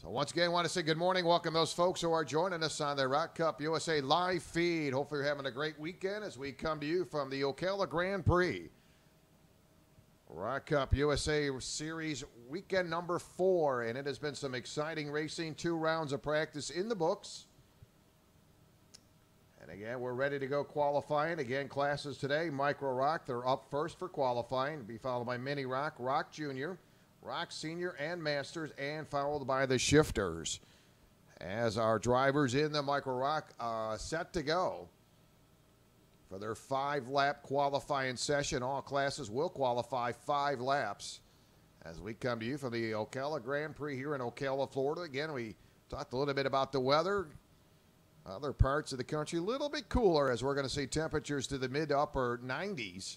So once again, I want to say good morning. Welcome those folks who are joining us on the Rock Cup USA live feed. Hopefully you're having a great weekend as we come to you from the Ocala Grand Prix. Rock Cup USA Series weekend number 4, and it has been some exciting racing. 2 rounds of practice in the books. And again, we're ready to go qualifying. Again, classes today, Micro Rock, they're up first for qualifying. Be followed by Mini Rock, Rock Junior, Rock Senior, and Masters, and followed by the Shifters. As our drivers in the Micro Rock set to go for their 5-lap qualifying session. All classes will qualify 5 laps as we come to you from the Ocala Grand Prix here in Ocala, Florida. Again, we talked a little bit about the weather. Other parts of the country a little bit cooler as we're going to see temperatures to the mid to upper 90s.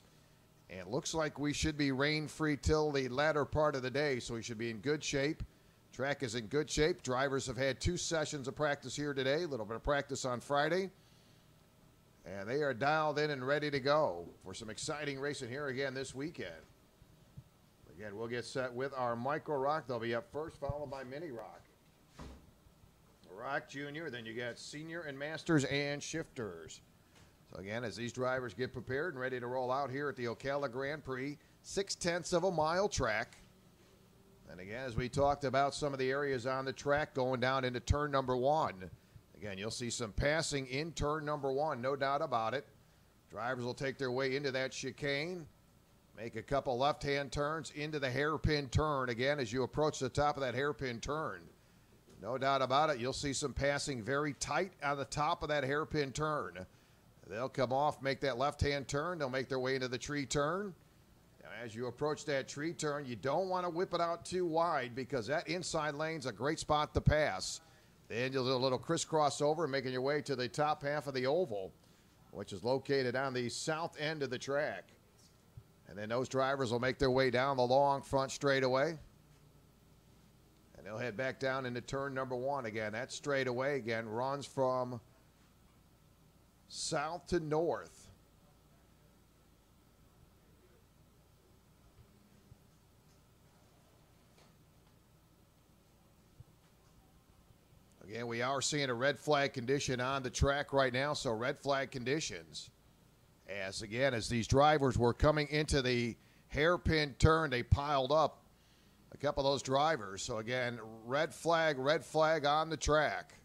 And it looks like we should be rain-free till the latter part of the day, so we should be in good shape. Track is in good shape. Drivers have had 2 sessions of practice here today, a little bit of practice on Friday. And they are dialed in and ready to go for some exciting racing here again this weekend. Again, we'll get set with our Micro Rock. They'll be up first, followed by Mini Rock. Rock Junior, then you got Senior and Masters and Shifters. So again, as these drivers get prepared and ready to roll out here at the Ocala Grand Prix, 0.6 of a mile track. And again, as we talked about some of the areas on the track going down into turn number 1. Again, you'll see some passing in turn number 1, no doubt about it. Drivers will take their way into that chicane, make a couple left-hand turns into the hairpin turn. Again, as you approach the top of that hairpin turn, no doubt about it, you'll see some passing very tight on the top of that hairpin turn. They'll come off, make that left-hand turn. They'll make their way into the tree turn. Now, as you approach that tree turn, you don't want to whip it out too wide because that inside lane's a great spot to pass. Then you'll do a little crisscross over, making your way to the top half of the oval, which is located on the south end of the track. And then those drivers will make their way down the long front straightaway. And they'll head back down into turn number 1 again. That straightaway again runs from south to north. Again, we are seeing a red flag condition on the track right now, so red flag conditions. As again, as these drivers were coming into the hairpin turn, they piled up a couple of those drivers. So again, red flag on the track.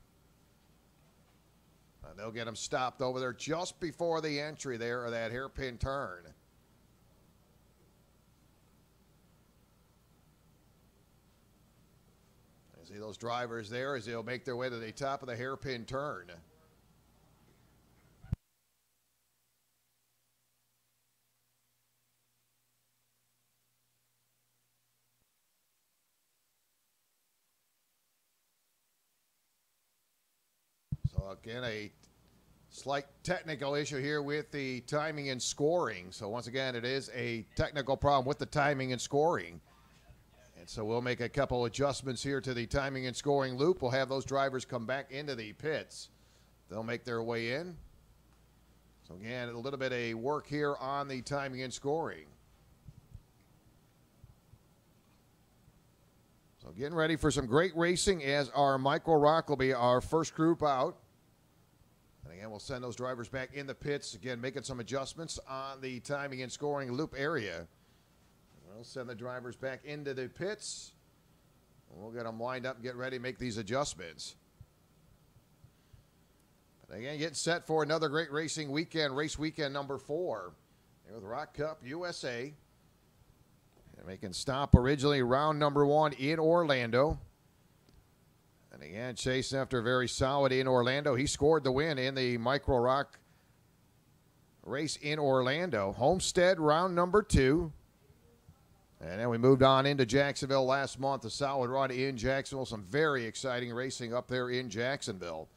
And they'll get them stopped over there just before the entry there of that hairpin turn. You see those drivers there as they'll make their way to the top of the hairpin turn. So again, a slight technical issue here with the timing and scoring. So once again, it is a technical problem with the timing and scoring. And so we'll make a couple adjustments here to the timing and scoring loop. We'll have those drivers come back into the pits. They'll make their way in. So again, a little bit of work here on the timing and scoring. So getting ready for some great racing as our Micro Rock will be our first group out. And again, we'll send those drivers back in the pits. Again, making some adjustments on the timing and scoring loop area. We'll send the drivers back into the pits. We'll get them lined up and get ready to make these adjustments. But again, getting set for another great racing weekend, race weekend number 4. Here with Rock Cup USA. And making stop originally round number 1 in Orlando. And again, chasing after a very solid in Orlando. He scored the win in the Micro Rock race in Orlando. Homestead round number 2. And then we moved on into Jacksonville last month. A solid run in Jacksonville. Some very exciting racing up there in Jacksonville.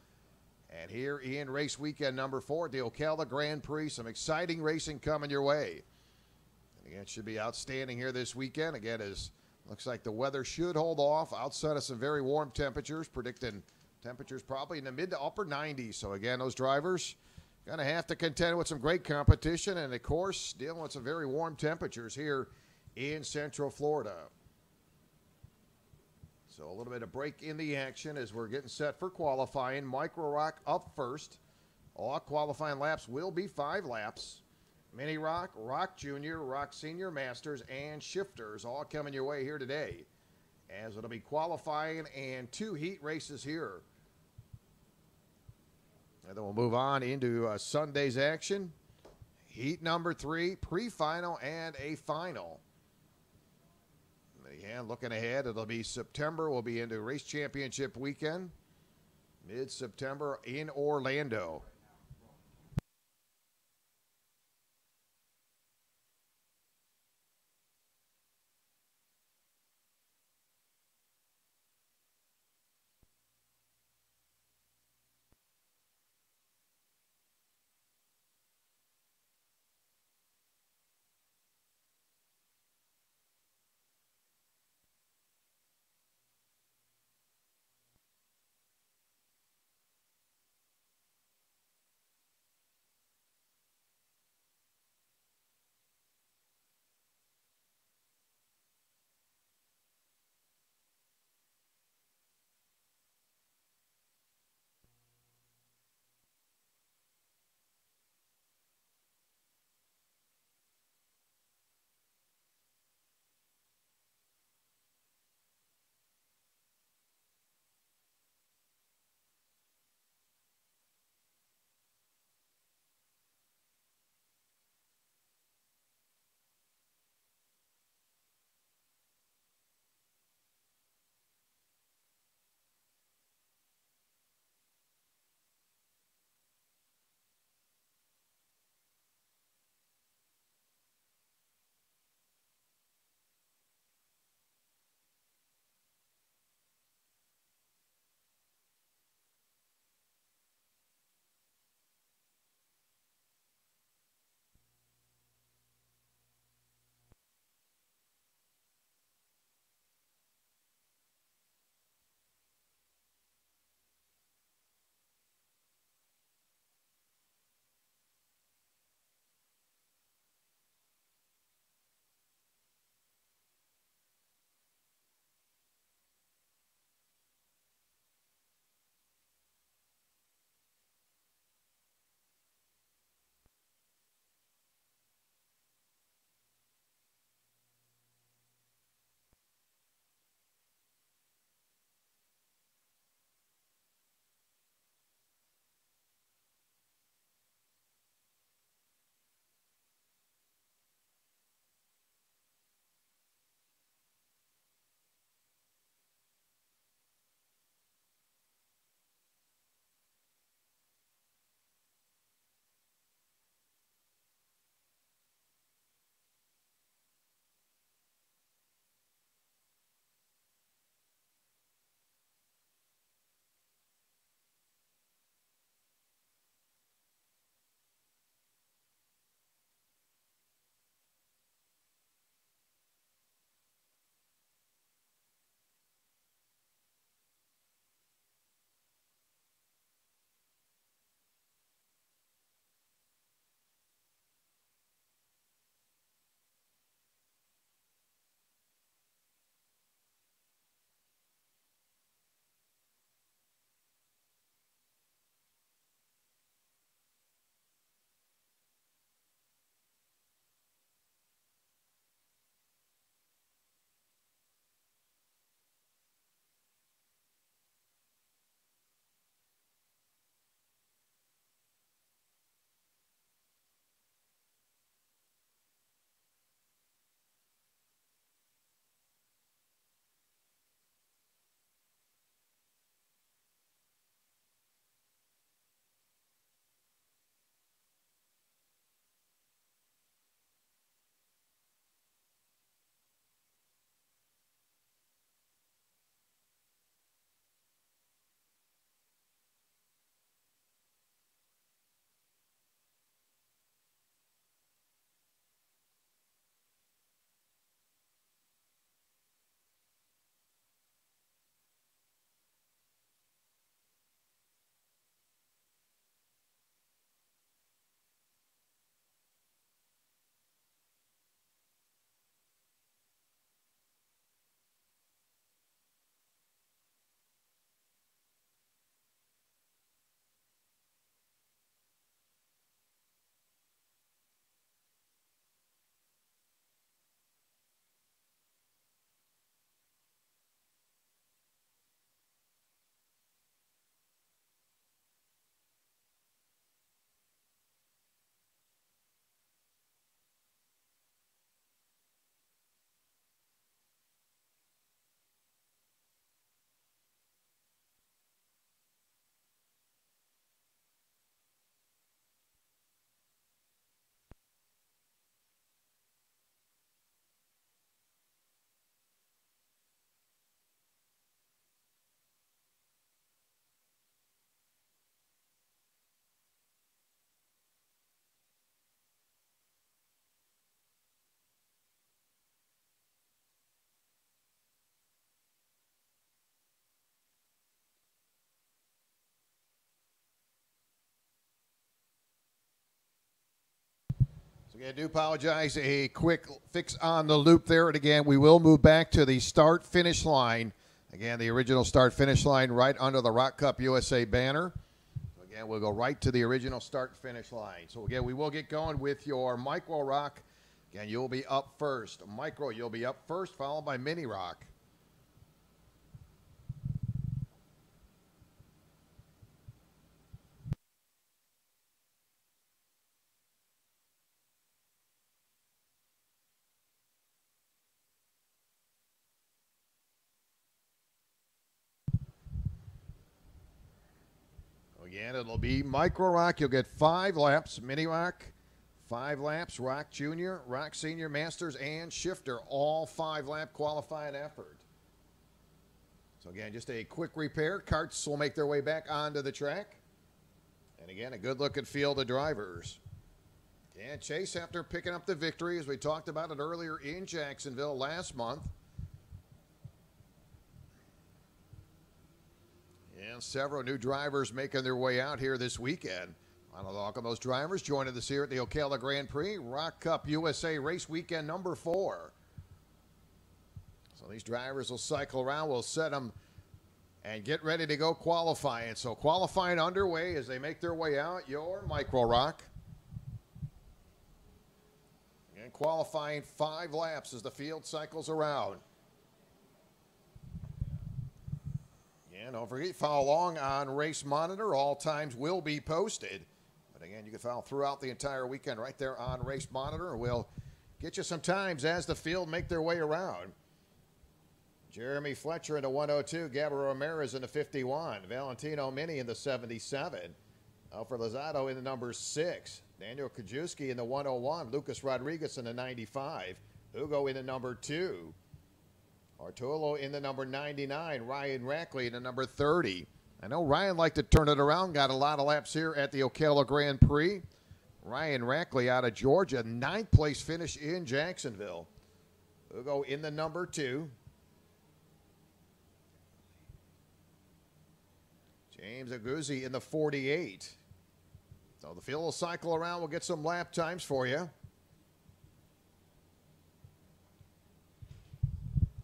And here in race weekend number 4, the Ocala Grand Prix. Some exciting racing coming your way. And again, it should be outstanding here this weekend. Again, as looks like the weather should hold off outside of some very warm temperatures, predicting temperatures probably in the mid to upper 90s. So again, those drivers going to have to contend with some great competition and, of course, dealing with some very warm temperatures here in Central Florida. So a little bit of break in the action as we're getting set for qualifying. Micro Rock up first. All qualifying laps will be 5 laps. Mini Rock, Rock Junior, Rock Senior, Masters, and Shifters all coming your way here today, as it'll be qualifying and 2 heat races here. And then we'll move on into Sunday's action. Heat number 3, pre-final and a final. And looking ahead, it'll be September. We'll be into Race Championship weekend, mid-September in Orlando. I do apologize. A quick fix on the loop there. And again, we will move back to the start-finish line. Again, the original start-finish line right under the Rock Cup USA banner. So again, we'll go right to the original start-finish line. So again, we will get going with your Micro Rock. Again, you'll be up first. Micro, you'll be up first, followed by Mini Rock. Again, it'll be Micro Rock. You'll get 5 laps. Mini Rock, 5 laps. Rock Junior, Rock Senior, Masters, and Shifter, all 5-lap qualifying effort. So again, just a quick repair. Carts will make their way back onto the track. And again, a good-looking field of drivers. And Chase, after picking up the victory, as we talked about it earlier in Jacksonville last month. And several new drivers making their way out here this weekend. On a walk of those drivers joining us here at the Ocala Grand Prix, Rock Cup USA race weekend number 4. So these drivers will cycle around. We'll set them and get ready to go qualifying. So qualifying underway as they make their way out. Your Micro Rock. And qualifying 5 laps as the field cycles around. And don't forget, follow along on Race Monitor. All times will be posted. But again, you can follow throughout the entire weekend right there on Race Monitor. We'll get you some times as the field make their way around. Jeremy Fletcher in the 102. Gabriel Ramirez in the 51. Valentino Mini in the 77. Alfred Lozado in the number 6. Daniel Kajewski in the 101. Lucas Rodriguez in the 95. Hugo in the number 2. Arturo in the number 99. Ryan Rackley in the number 30. I know Ryan liked to turn it around. Got a lot of laps here at the Ocala Grand Prix. Ryan Rackley out of Georgia. 9th place finish in Jacksonville. Hugo in the number 2. James Aguzzi in the 48. So the field will cycle around. We'll get some lap times for you.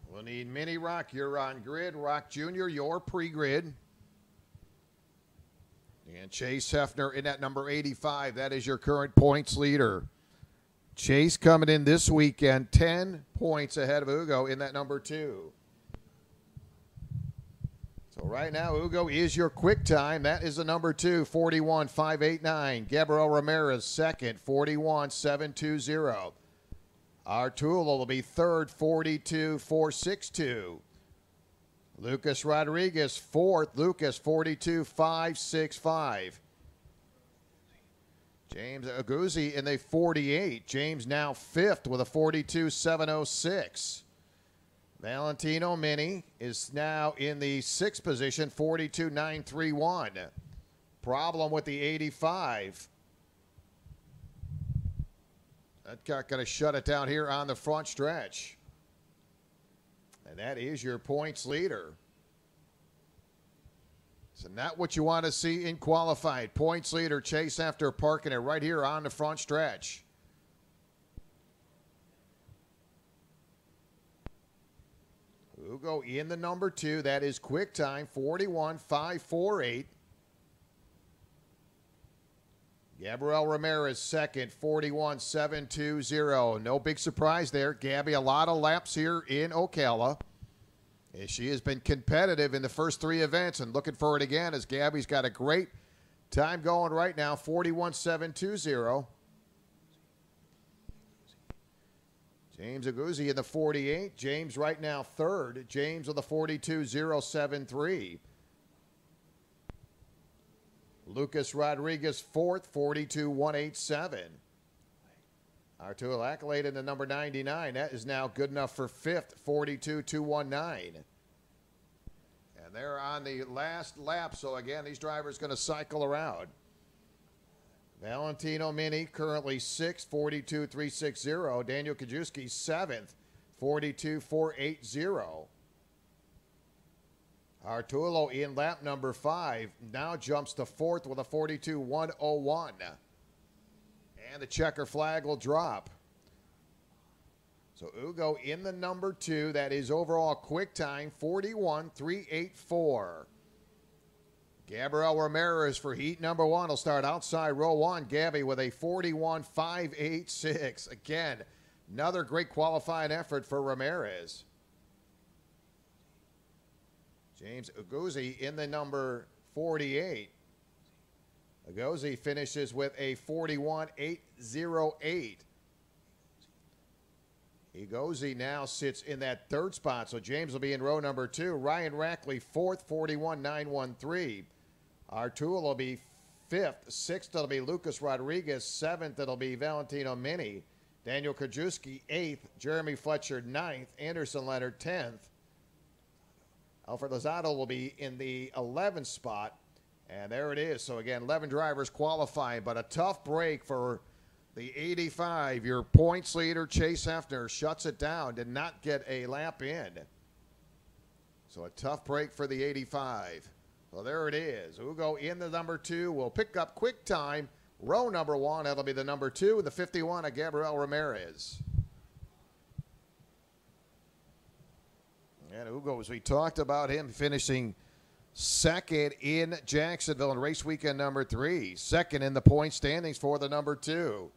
We'll need Mini Rock. You're on grid. Rock Junior, your pre-grid. And Chase Hefner in at number 85. That is your current points leader. Chase coming in this weekend 10 points ahead of Hugo in that number 2. So right now, Hugo is your quick time. That is the number 2, 41.589. Gabriel Ramirez second, 41.720. Arturo will be third, 42.462. Lucas Rodriguez fourth. Lucas 42.565. James Aguzzi in the 48. James now 5th with a 42.706. Valentino Mini is now in the 6th position, 42.931. Problem with the 85. That's not going to shut it down here on the front stretch. And that is your points leader. So not what you want to see in qualified. Points leader Chase after parking it right here on the front stretch. Hugo in the number 2. That is quick time, 41.548. Gabriel Ramirez second, 41.720. No big surprise there. Gabby, a lot of laps here in Ocala. She has been competitive in the first 3 events and looking for it again as Gabby's got a great time going right now, 41.720. James Aguzzi in the 48. James right now 3rd. James with the 42.073. Lucas Rodriguez 4th, 42.187. Arturo Accolade in the number 99. That is now good enough for 5th, 42.219. And they're on the last lap. So again, these drivers going to cycle around. Valentino Mini currently 6th, 42.360. Daniel Kajewski 7th, 42.480. Arturo in lap number 5 now jumps to 4th with a 42.101. And the checker flag will drop. So Ugo in the number 2. That is overall quick time, 41.384. Gabriel Ramirez for heat number 1 will start outside row 1. Gabby with a 41.586. Again, another great qualifying effort for Ramirez. James Ugozi in the number 48. Ugozi finishes with a 41.808. Ugozi now sits in that 3rd spot, so James will be in row number 2. Ryan Rackley 4th, 41.913. Artul will be 5th. 6th, it'll be Lucas Rodriguez. 7th, it'll be Valentino Mini. Daniel Krajewski 8th. Jeremy Fletcher 9th. Anderson Leonard 10th. Alfred Lozado will be in the 11th spot. And there it is. So, again, 11 drivers qualifying, but a tough break for the 85. Your points leader, Chase Hefner, shuts it down. Did not get a lap in. So, a tough break for the 85. So, there it is. Ugo in the number 2 will pick up quick time. Row number 1, that'll be the number 2, the 51 of Gabriel Ramirez. And Ugo, as we talked about him, finishing 2nd in Jacksonville in race weekend number 3. 2nd in the point standings for the number 2.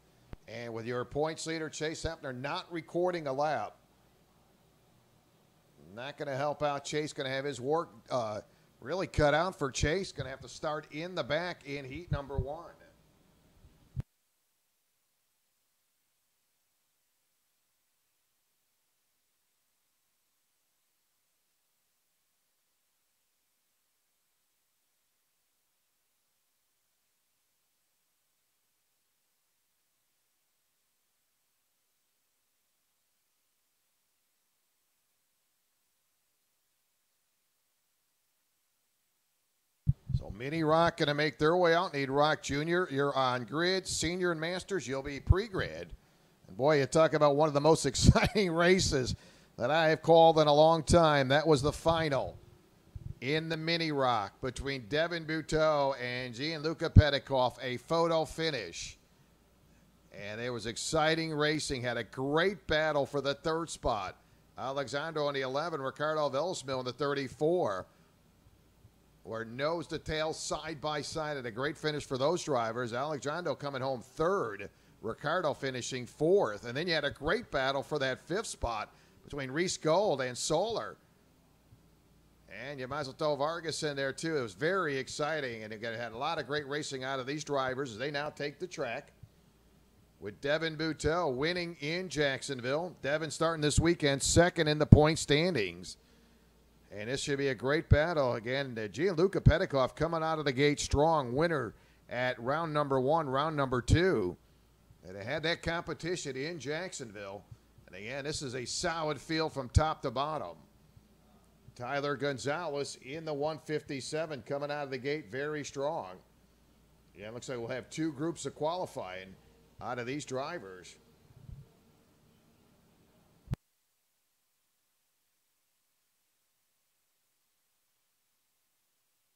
And with your points leader, Chase Hefner, not recording a lap. Not going to help out Chase. Going to have his work really cut out for Chase. Going to have to start in the back in heat number 1. So Mini Rock going to make their way out. Need Rock Jr., you're on grid. Senior and Masters, you'll be pre-grid. And boy, you talk about one of the most exciting races that I have called in a long time. That was the final in the Mini Rock between Devin Buteau and Gianluca Petikoff, a photo finish. And it was exciting racing. Had a great battle for the 3rd spot. Alexandro in the 11, Ricardo Villasmil in the 34. Were nose to tail, side by side, and a great finish for those drivers. Alexandro coming home 3rd, Ricardo finishing 4th. And then you had a great battle for that 5th spot between Reese Gold and Solar. And you might as well throw Vargas in there, too. It was very exciting, and it had a lot of great racing out of these drivers as they now take the track. With Devin Buteau winning in Jacksonville. Devin starting this weekend 2nd in the point standings. And this should be a great battle. Again, Gianluca Petikoff coming out of the gate strong. Winner at round number 1, round number 2. And they had that competition in Jacksonville. And again, this is a solid field from top to bottom. Tyler Gonzalez in the 157 coming out of the gate very strong. Yeah, it looks like we'll have 2 groups of qualifying out of these drivers.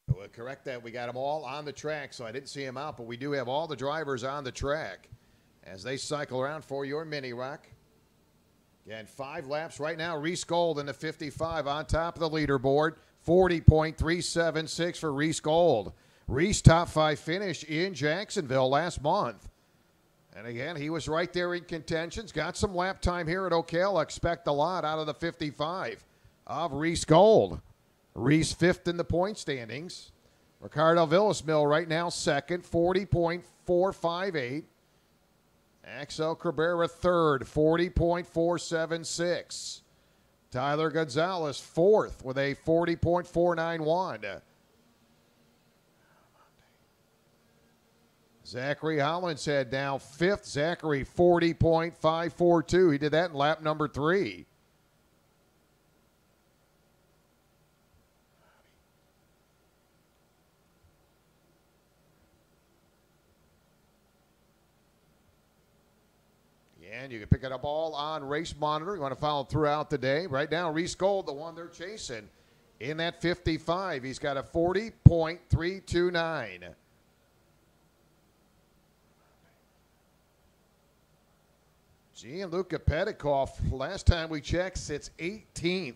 We'll correct that. We got them all on the track, so I didn't see them out, but we do have all the drivers on the track as they cycle around for your Mini Rock. Again, 5 laps right now. Reese Gold in the 55 on top of the leaderboard. 40.376 for Reese Gold. Reese top 5 finish in Jacksonville last month. And again, he was right there in contentions. Got some lap time here at Ocala. Expect a lot out of the 55 of Reese Gold. Reese 5th in the point standings. Ricardo Villasmil right now 2nd, 40.458. Axel Cabrera 3rd, 40.476. Tyler Gonzalez 4th with a 40.491. Zachary Hollinshead now 5th. Zachary 40.542. He did that in lap number 3. And you can pick it up all on Race Monitor. You want to follow throughout the day. Right now, Reese Gold, the one they're chasing, in that 55. He's got a 40.329. Gianluca Petikoff, last time we checked, sits 18th.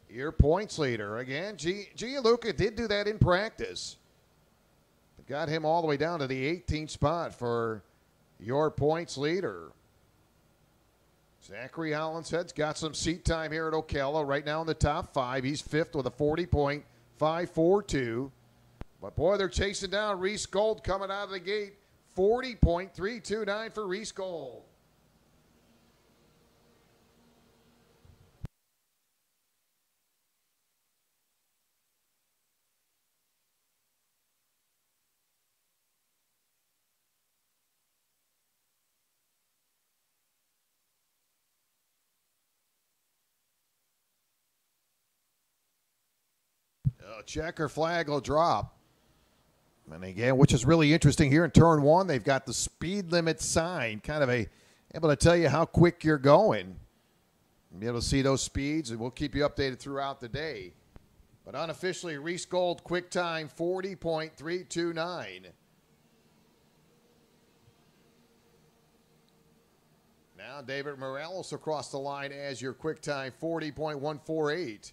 Your points leader. Again, Gianluca did do that in practice. Got him all the way down to the 18th spot for your points leader. Zachary Hollinshead's got some seat time here at Ocala. Right now in the top 5. He's 5th with a 40.542. But boy, they're chasing down Reese Gold coming out of the gate. 40.329 for Reese Gold. Checker flag will drop. And again, which is really interesting here in turn 1, they've got the speed limit sign, kind of able to tell you how quick you're going. You'll be able to see those speeds, and we'll keep you updated throughout the day. But unofficially, Reese Gold quick time 40.329. Now David Morales across the line as your quick time 40.148.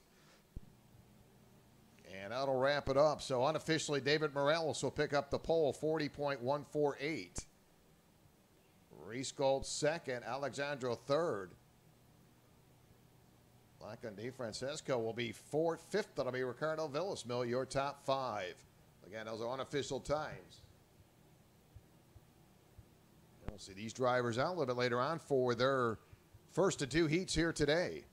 And that'll wrap it up. So unofficially, David Morales will pick up the pole, 40.148. Reese Gold second, Alexandro third. Lachlan DeFrancesco will be fifth. That'll be Ricardo Villasmil, your top 5. Again, those are unofficial times. We'll see these drivers out a little bit later on for their first of 2 heats here today.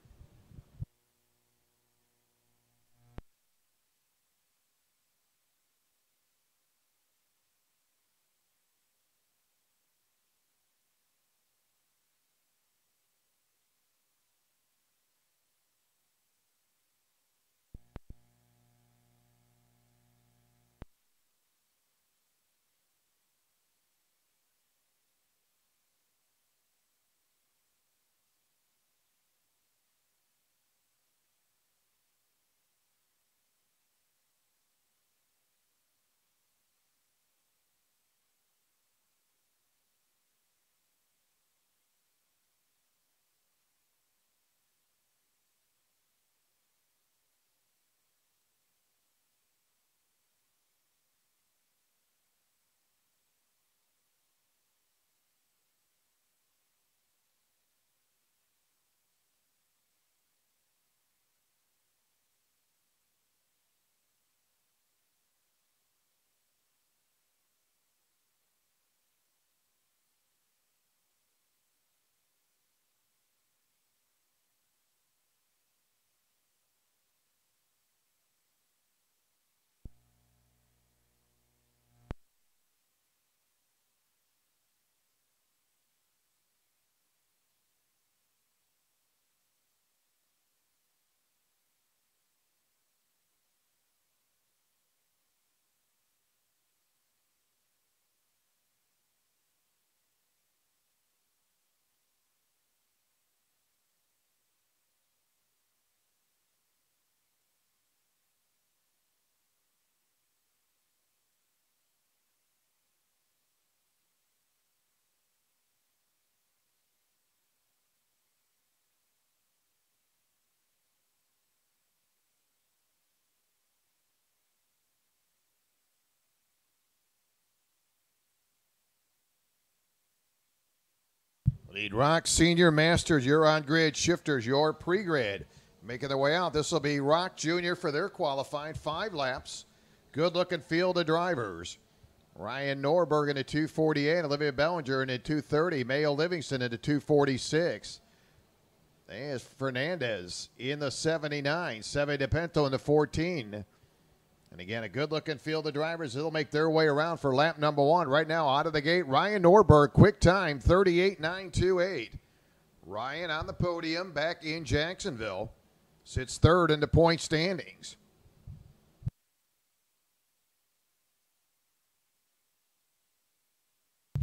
Lead Rock Senior Masters, you're on grid. Shifters, your pre-grid. Making their way out. This will be Rock Jr. for their qualifying 5 laps. Good-looking field of drivers. Ryan Norberg in a 2:48. Olivia Bellinger in a 2:30. Mayo Livingston in a 2:46. There's Fernandez in the 79. Seve DePinto in the 14. And again, a good-looking field of drivers. They'll make their way around for lap number 1. Right now, out of the gate, Ryan Norberg, quick time, 38.928. Ryan on the podium back in Jacksonville. Sits 3rd in the point standings.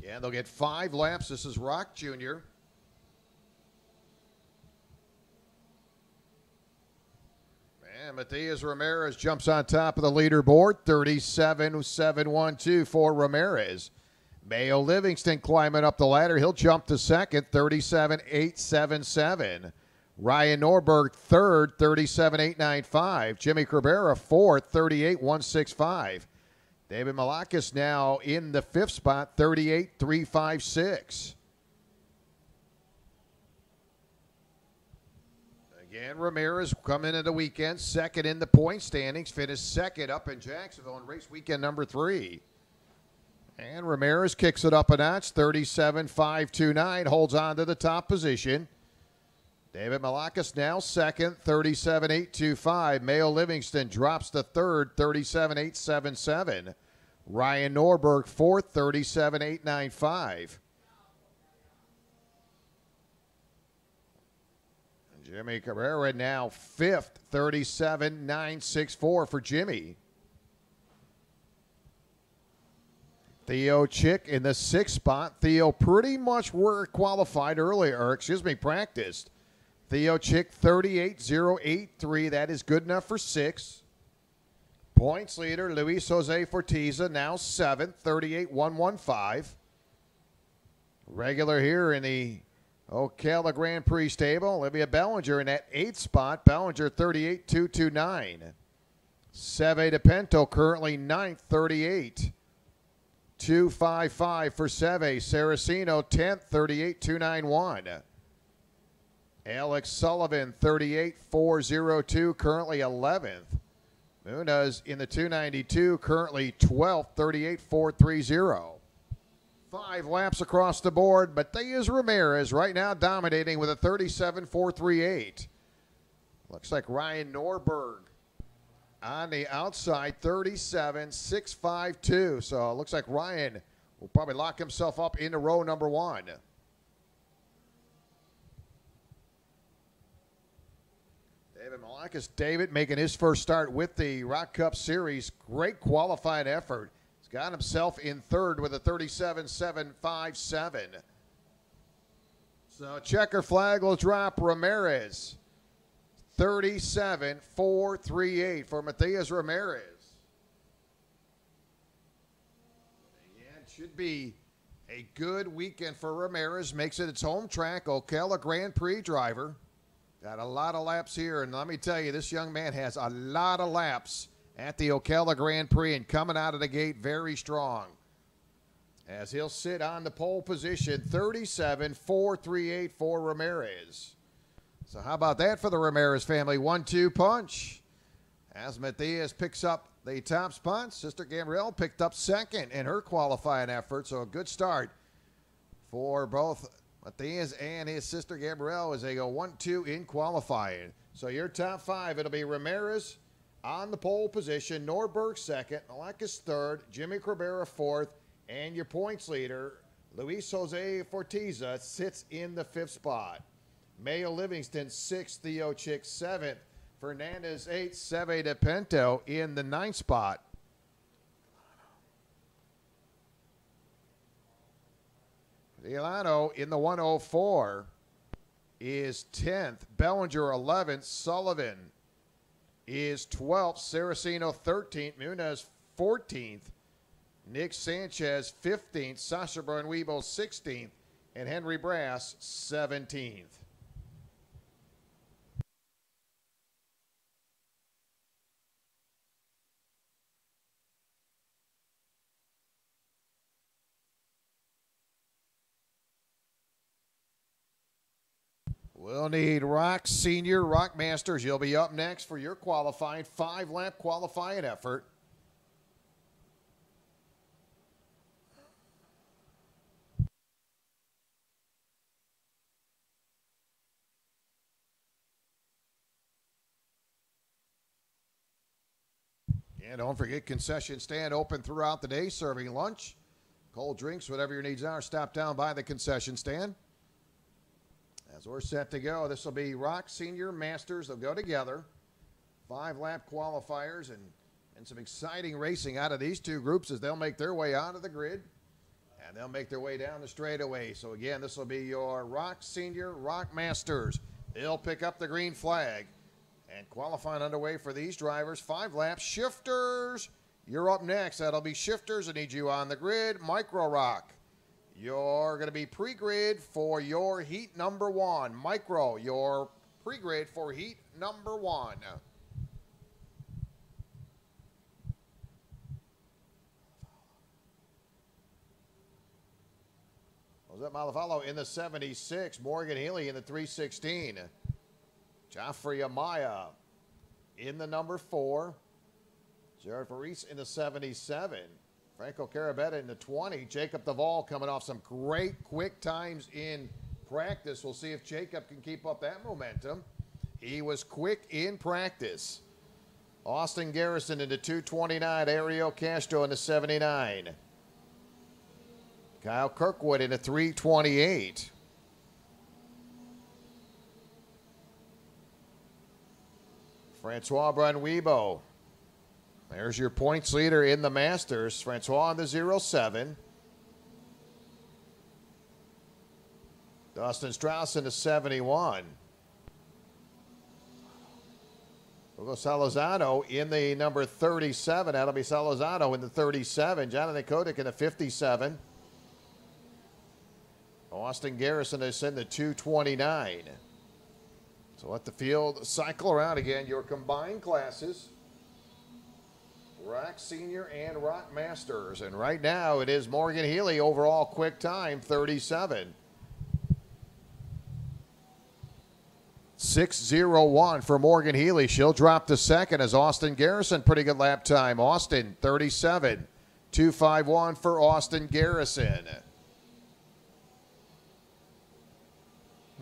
Yeah, they'll get 5 laps. This is Rock Jr. And Matias Ramirez jumps on top of the leaderboard, 37.712 for Ramirez. Mayo Livingston climbing up the ladder. He'll jump to second, 37.877. Ryan Norberg third, 37.895. Jimmy Cabrera fourth, 38.165. David Malakis now in the fifth spot, 38.356. Again, Ramirez coming into the weekend, second in the point standings, finished second up in Jacksonville in race weekend number 3. And Ramirez kicks it up a notch, 37.529, holds on to the top position. David Malakis now second, 37.825. Mayo Livingston drops to third, 37.877. Ryan Norberg fourth, 37.895. Jimmy Cabrera now fifth, 37.964 for Jimmy. Theo Chick in the sixth spot. Theo pretty much qualified earlier, practiced. Theo Chick 38.083. That is good enough for 6. Points leader Luis Jose Fortiza now 7th, 38.115. Regular here in the Ocala Grand Prix stable, Olivia Bellinger in that 8th spot. Bellinger 38.229. Seve DePinto currently 9th, 38.255 for Seve. Saraceno 10th, 38.291. Alex Sullivan 38.402, currently 11th. Munoz in the 292, currently 12th, 38.430. 5 laps across the board. Matias Ramirez right now dominating with a 37.438. Looks like Ryan Norberg on the outside, 37.652. So it looks like Ryan will probably lock himself up into row number 1. David Malakis, making his first start with the Rock Cup Series. Great qualifying effort. He's got himself in third with a 37.757. So checker flag will drop. Ramirez, 37.438 for Matias Ramirez. Yeah, it should be a good weekend for Ramirez. Makes it its home track. Ocala Grand Prix driver. Got a lot of laps here, and let me tell you, this young man has a lot of laps at the Ocala Grand Prix and coming out of the gate very strong. As he'll sit on the pole position, 37.438 for Ramirez. So how about that for the Ramirez family? 1-2 punch. As Matias picks up the top spot, Sister Gabrielle picked up second in her qualifying effort, so a good start for both Matias and his sister Gabrielle as they go 1-2 in qualifying. So your top 5, it'll be Ramirez on the pole position, Norberg second, Malakis third, Jimmy Cabrera fourth, and your points leader, Luis Jose Fortiza, sits in the 5th spot. Mayo Livingston 6th, Theo Chick 7th, Fernandez 8th, Seve DePinto in the 9th spot. Delano in the 104 is 10th. Bellinger 11th. Sullivan is 12th. Saraceno 13th. Munoz 14th. Nick Sanchez 15th. Sasha Bernwebo 16th. And Henry Brass 17th. We'll need Rock Senior, Rock Masters. You'll be up next for your qualifying, 5-lap qualifying effort. And don't forget, concession stand open throughout the day, serving lunch, cold drinks, whatever your needs are. Stop down by the concession stand. As we're set to go, this will be Rock Senior Masters. They'll go together. 5-lap qualifiers and some exciting racing out of these two groups as they'll make their way out of the grid and they'll make their way down the straightaway. So again, this will be your Rock Senior, Rock Masters. They'll pick up the green flag. And qualifying underway for these drivers. 5 laps. Shifters, you're up next. That'll be Shifters. I need you on the grid. Micro Rock. You're going to be pre-grid for your heat number 1. Micro, your pre-grid for heat number 1. Jose Malavalo in the 76. Morgan Healy in the 316. Joffrey Amaya in the number 4. Jared Faris in the 77. Franco Carabetta in the 20. Jacob Duvall coming off some great quick times in practice. We'll see if Jacob can keep up that momentum. He was quick in practice. Austin Garrison in the 229. Ariel Castro in the 79. Kyle Kirkwood in the 328. Francois Brunwebo. There's your points leader in the Masters. Francois in the 07. Dustin Strauss in the 71. Hugo Salazano in the number 37. That'll be Salazano in the 37. Jonathan Kotick in the 57. Austin Garrison is in the 229. So let the field cycle around again. Your combined classes, ROC Senior and ROC Masters. And right now it is Morgan Healy overall quick time, 37. 6:01 for Morgan Healy. She'll drop to second as Austin Garrison. Pretty good lap time. Austin, 37. 2:51 for Austin Garrison.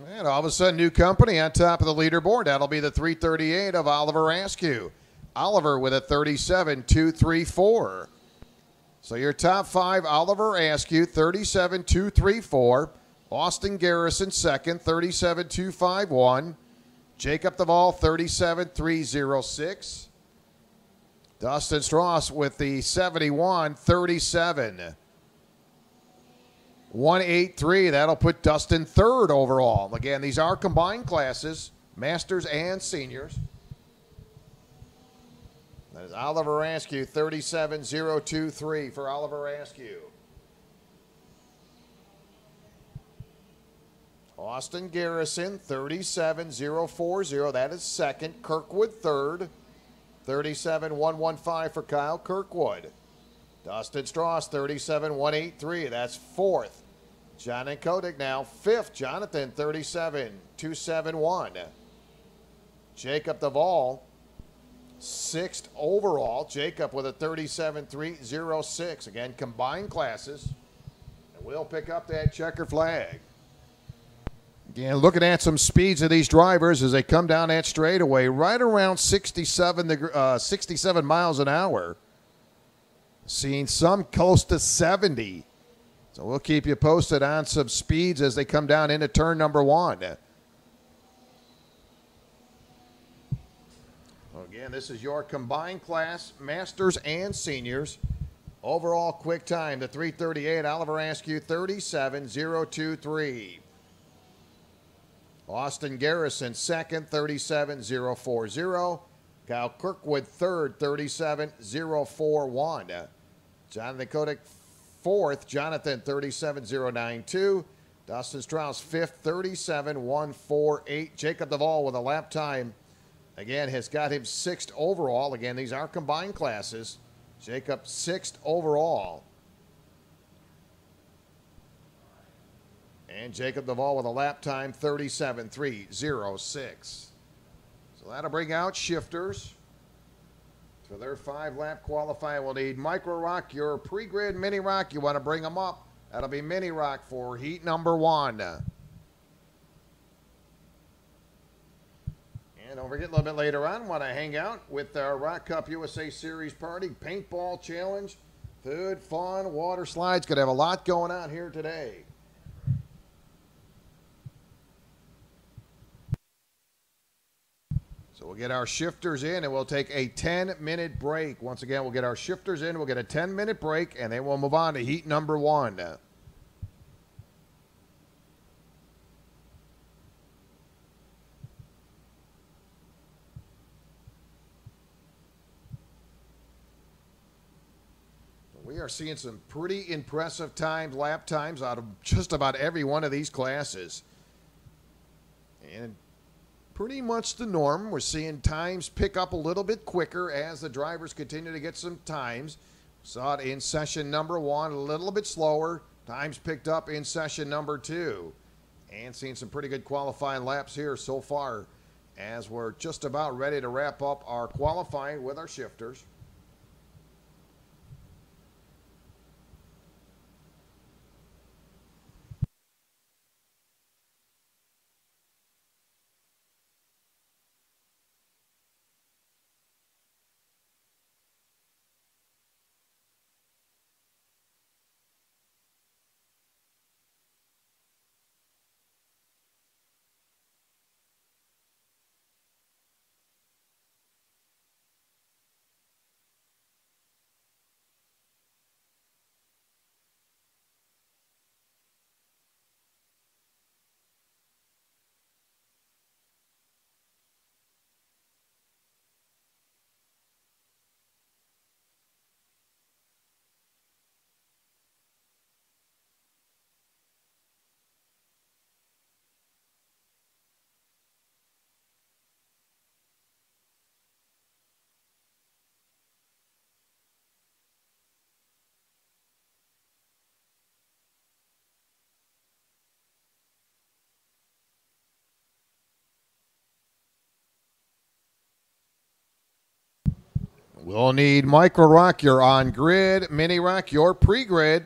And all of a sudden, new company on top of the leaderboard. That'll be the 338 of Oliver Askew. Oliver with a 37.234. So your top 5, Oliver Askew, 37.234. Austin Garrison, second, 37.251. Jacob Duvall, 37.306. Dustin Strauss with the 71, 37.183. That'll put Dustin third overall. Again, these are combined classes, Masters and Seniors. That is Oliver Askew, 37.023 for Oliver Askew. Austin Garrison, 37.040. That is second. Kirkwood, third. 37.115 for Kyle Kirkwood. Dustin Strauss, 37.183. That's fourth. Jonathan Kotick now fifth. Jonathan, 37.271. Jacob Duvall, sixth overall. Jacob with a 37.306. Again, combined classes. And we'll pick up that checker flag. Again, looking at some speeds of these drivers as they come down that straightaway, right around 67 miles an hour. Seeing some close to 70. So we'll keep you posted on some speeds as they come down into turn number 1. Again, this is your combined class, Masters and Seniors. Overall quick time, the 338, Oliver Askew, 37.023. Austin Garrison, second, 37.040. Kyle Kirkwood, third, 37.041. Jonathan Kotick, fourth. Jonathan, 37.092. Dustin Strauss, fifth, 37.148. Jacob Duvall with a lap time, again, has got him sixth overall. Again, these are combined classes. Jacob, sixth overall. And Jacob Duvall with a lap time, 37.306. So that'll bring out shifters. For their 5-lap qualifying, we'll need Micro ROC, your pre-grid Mini ROC. You want to bring them up. That'll be Mini ROC for heat number 1. And don't forget, a little bit later on, want to hang out with our ROC Cup USA Series party, paintball challenge, food, fun, water slides. Going to have a lot going on here today. So we'll get our shifters in and we'll take a 10-minute break. Once again, we'll get our shifters in, we'll get a 10-minute break, and then we'll move on to heat number 1. We are seeing some pretty impressive times, lap times, out of just about every one of these classes. And pretty much the norm. We're seeing times pick up a little bit quicker as the drivers continue to get some times. Saw it in session number 1, a little bit slower. Times picked up in session number 2. And seeing some pretty good qualifying laps here so far as we're just about ready to wrap up our qualifying with our shifters. We'll need Micro Rock, you're on grid. Mini Rock, you're pre-grid.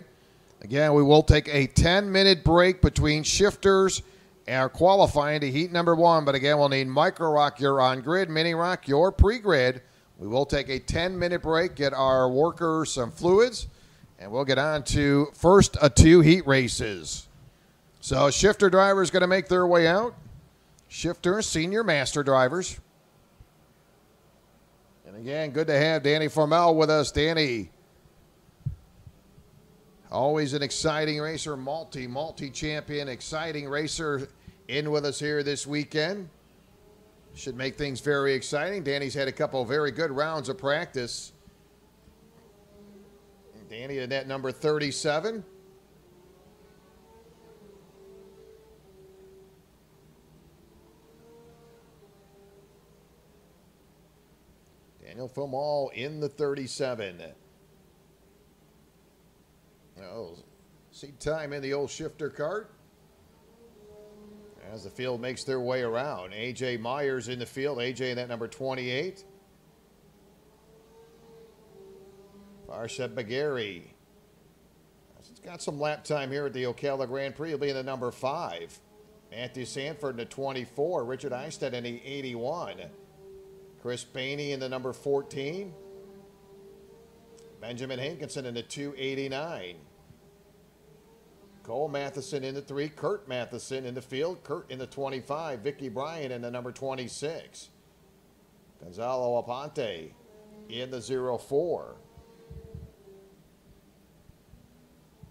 Again, we will take a 10-minute break between shifters and qualifying to heat number 1. But again, we'll need Micro Rock, you're on grid. Mini Rock, you're pre-grid. We will take a 10-minute break, get our workers some fluids, and we'll get on to first of 2 heat races. So shifter drivers going to make their way out. Shifter, senior master drivers. And again, good to have Danny Formel with us. Danny, always an exciting racer, multi-champion, exciting racer in with us here this weekend. Should make things very exciting. Danny's had a couple of very good rounds of practice. Danny in net number 37. Daniel Fomal in the 37. Oh, seat time in the old shifter cart as the field makes their way around. A.J. Myers in the field. A.J. in that number 28. Farshad Bagheri. He's got some lap time here at the Ocala Grand Prix. He'll be in the number 5. Matthew Sanford in the 24. Richard Eistedt in the 81. Chris Bainey in the number 14. Benjamin Hankinson in the 289. Cole Matheson in the 3. Kurt Matheson in the field. Kurt in the 25. Vicky Bryan in the number 26. Gonzalo Aponte in the 04.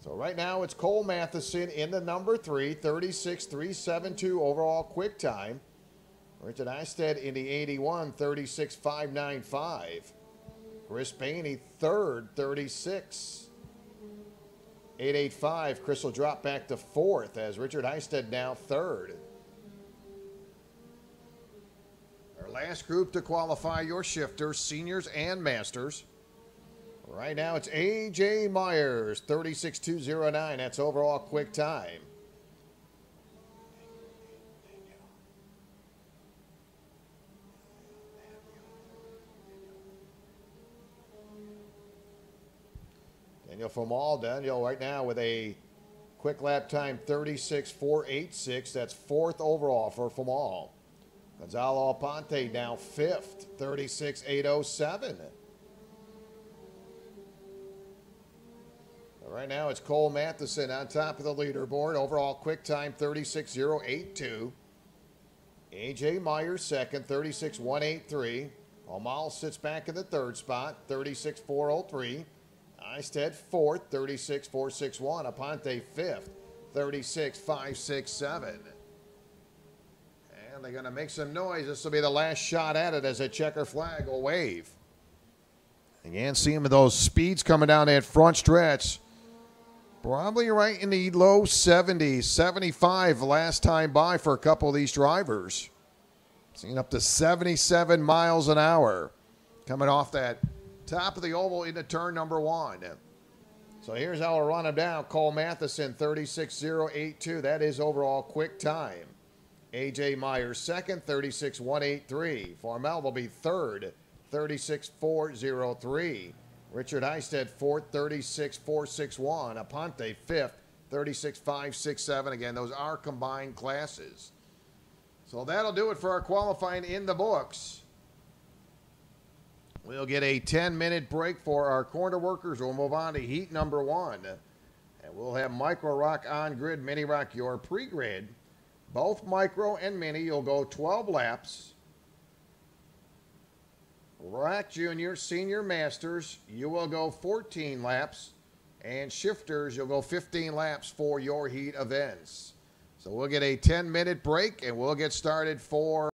So right now it's Cole Matheson in the number 3. 36.372 overall quick time. Richard Eistedt in the 81, 36.595. Chris Bainey, 3rd, 36.885. Chris will drop back to 4th as Richard Eistedt now 3rd. Our last group to qualify your shifters, seniors and masters. Right now it's A.J. Myers, 36.209. That's overall quick time. Daniel Fomal, Daniel right now with a quick lap time 36.486. That's 4th overall for Fomal. Gonzalo Aponte now 5th, 36.807. Right now it's Cole Matheson on top of the leaderboard. Overall quick time 36.082. A.J. Myers 2nd, 36.183. Omal sits back in the 3rd spot, 36.403. Eistedt 4th, 36.461. Aponte 5th, 36.567. And they're going to make some noise. This will be the last shot at it as a checker flag will wave. Again, seeing those speeds coming down that front stretch. Probably right in the low 70s, 75 last time by for a couple of these drivers. Seeing up to 77 miles an hour coming off that top of the oval into turn number 1. So here's how we'll run them down. Cole Matheson, 36.082. That is overall quick time. A.J. Myers, second, 36.183. Formel will be third, 36.403. Richard Heisted, fourth, 36.461. Aponte, fifth, 36.567. Again, those are combined classes. So that'll do it for our qualifying in the books. We'll get a 10-minute break for our corner workers. We'll move on to heat number 1. And we'll have Micro Rock on grid, Mini Rock your pre-grid. Both Micro and Mini, you'll go 12 laps. Rock Junior, Senior, Masters, you will go 14 laps. And Shifters, you'll go 15 laps for your heat events. So we'll get a 10-minute break, and we'll get started for